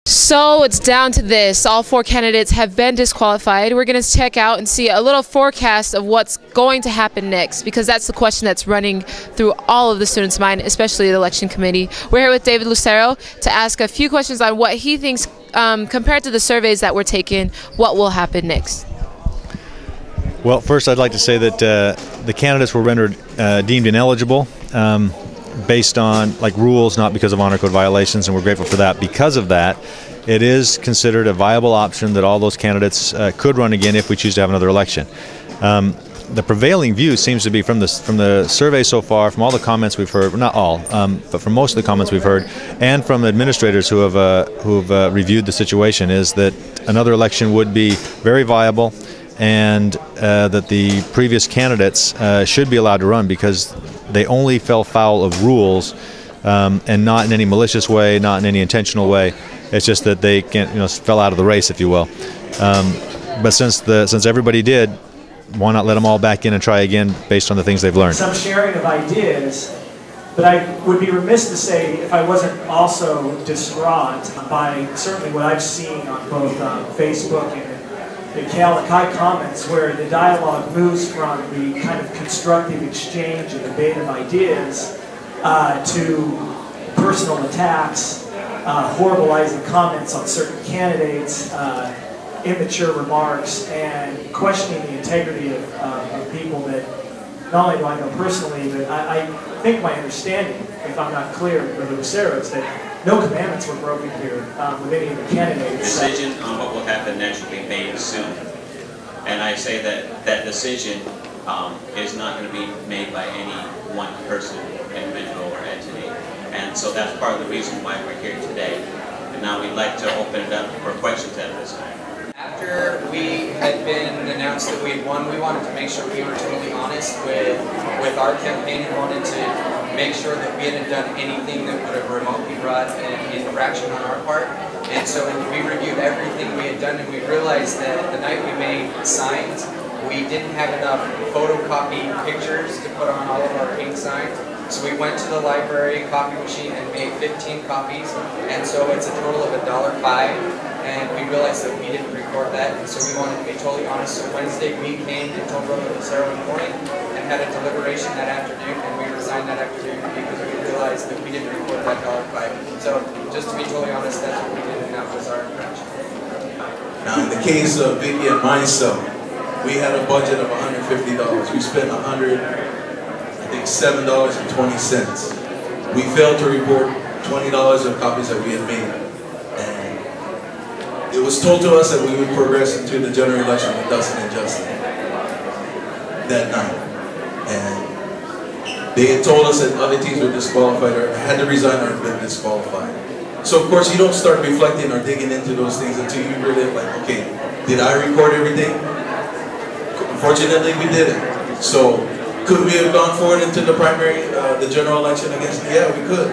So it's down to this. All 4 candidates have been disqualified. We're going to check out and see a little forecast of what's going to happen next, because that's the question that's running through all of the students' mind, especially the election committee. We're here with David Lucero to ask a few questions on what he thinks, compared to the surveys that were taken, what will happen next. Well, first I'd like to say that the candidates were rendered deemed ineligible based on rules, not because of honor code violations, and we're grateful for that. Because of that, it is considered a viable option that all those candidates could run again if we choose to have another election. The prevailing view seems to be from the survey so far, from all the comments we've heard, not all, but from most of the comments we've heard, and from the administrators who have reviewed the situation, is that another election would be very viable, and that the previous candidates should be allowed to run because they only fell foul of rules, and not in any malicious way, not in any intentional way. It's just that they fell out of the race, if you will. But since everybody did, why not let them all back in and try again based on the things they've learned? Some sharing of ideas, but I would be remiss to say if I wasn't also distraught by certainly what I've seen on both Facebook and the Alaka'i comments, where the dialogue moves from the kind of constructive exchange and debate of ideas to personal attacks, horribleizing comments on certain candidates, immature remarks, and questioning the integrity of people that not only do I know personally, but I think my understanding, if I'm not clear with Lucero, is that no commandments were broken here with any of the candidates. The decision on what will happen next will be made soon. And I say that that decision is not going to be made by any one person, individual, or entity. And so that's part of the reason why we're here today. And now we'd like to open it up for questions at this time. After we had been announced that we had won, we wanted to make sure we were totally honest with our campaign and wanted to make sure that we hadn't done anything that would have remotely brought an infraction on our part. And so we reviewed everything we had done, and we realized that the night we made signs, we didn't have enough photocopy pictures to put on all of our pink signs. So we went to the library copy machine and made 15 copies, and so it's a total of $1.05. And we realized that we didn't record that, and so we wanted to be totally honest. So Wednesday we came and told Brother Lucero in the morning and had a deliberation that afternoon, and we resigned that afternoon because we realized that we didn't record that $1.05. So just to be totally honest, that's what we did, and that was our infraction. Now in the case of Vicky and myself, we had a budget of $150. We spent $7.20. We failed to report $20 of copies that we had made. And it was told to us that we would progress into the general election with Dustin and Justin that night. And they had told us that other teams were disqualified or had to resign or had been disqualified. So of course you don't start reflecting or digging into those things until you really like, okay, did I record everything? Unfortunately we didn't. So could we have gone forward into the primary, the general election against them? Yeah, we could.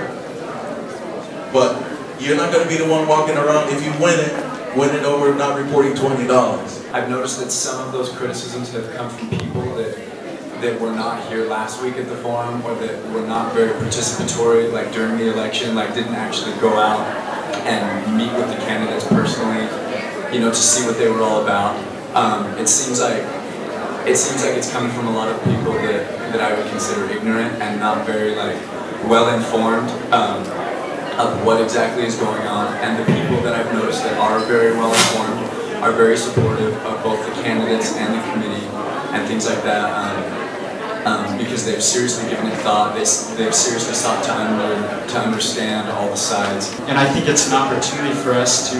But you're not going to be the one walking around if you win it over not reporting $20. I've noticed that some of those criticisms have come from people that were not here last week at the forum, or that were not very participatory, like during the election, like didn't actually go out and meet with the candidates personally, to see what they were all about. It seems like it's coming from a lot of people that I would consider ignorant and not very well informed of what exactly is going on. And the people that I've noticed that are very well informed are very supportive of both the candidates and the committee and things like that, because they've seriously given it thought. They've seriously sought to understand all the sides. And I think it's an opportunity for us to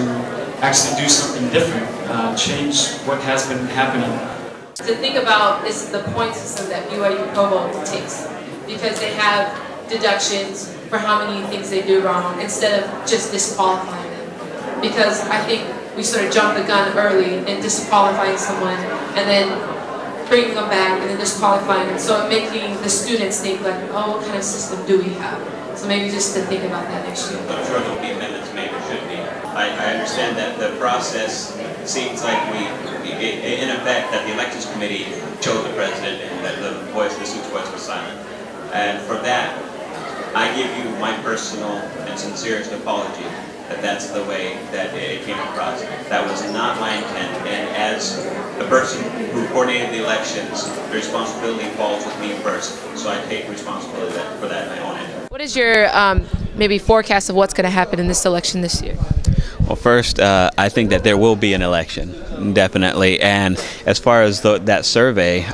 actually do something different, change what has been happening. To think about is the point system that BYU Provo takes, because they have deductions for how many things they do wrong instead of just disqualifying them. Because I think we sort of jump the gun early in disqualifying someone and then bringing them back and then disqualifying them. So making the students think oh, what kind of system do we have? So maybe just to think about that next year. I'm sure there'll be amendments made, or should be. I understand that the process seems like in effect, that the elections committee chose the president and that the student's voice was silent. And for that, I give you my personal and sincerest apology that that's the way that it came across. That was not my intent, and as the person who coordinated the elections, the responsibility falls with me first, so I take responsibility for that in my own end. What is your maybe forecast of what's going to happen in this election this year? Well, first, I think that there will be an election, definitely. And as far as that survey,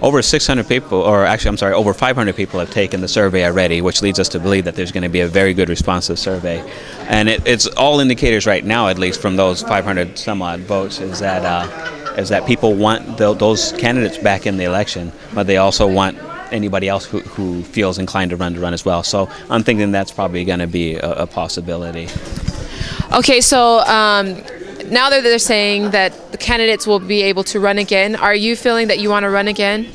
over 600 people, or actually, I'm sorry, over 500 people have taken the survey already, which leads us to believe that there's going to be a very good response to the survey. And it's all indicators right now, at least from those 500 some odd votes, is that people want those candidates back in the election, but they also want anybody else who feels inclined to run as well. So I'm thinking that's probably going to be a possibility. Okay, so now that they're saying that the candidates will be able to run again, are you feeling that you want to run again?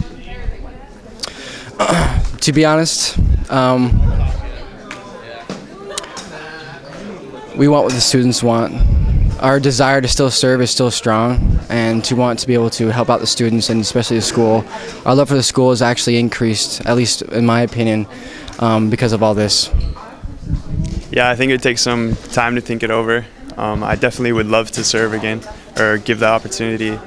To be honest, we want what the students want. Our desire to still serve is still strong, and to want to be able to help out the students and especially the school. Our love for the school has actually increased, at least in my opinion, because of all this. Yeah, I think it takes some time to think it over. I definitely would love to serve again, or give the opportunity,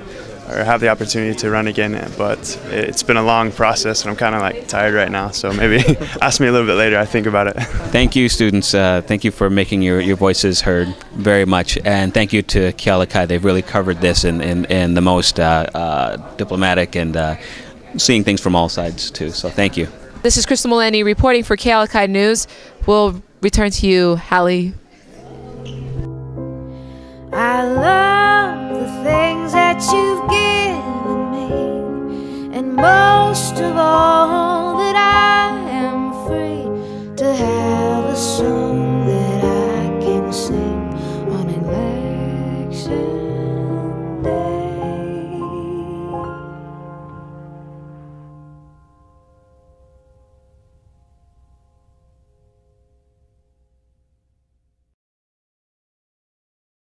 or have the opportunity to run again, but it's been a long process and I'm kind of like tired right now, so maybe ask me a little bit later, I think about it. Thank you, students. Thank you for making your voices heard very much, and thank you to Alaka'i. They've really covered this in the most diplomatic and seeing things from all sides too, so thank you. This is Crystal Mullaney reporting for Alaka'i News. We'll return to you, Hallie.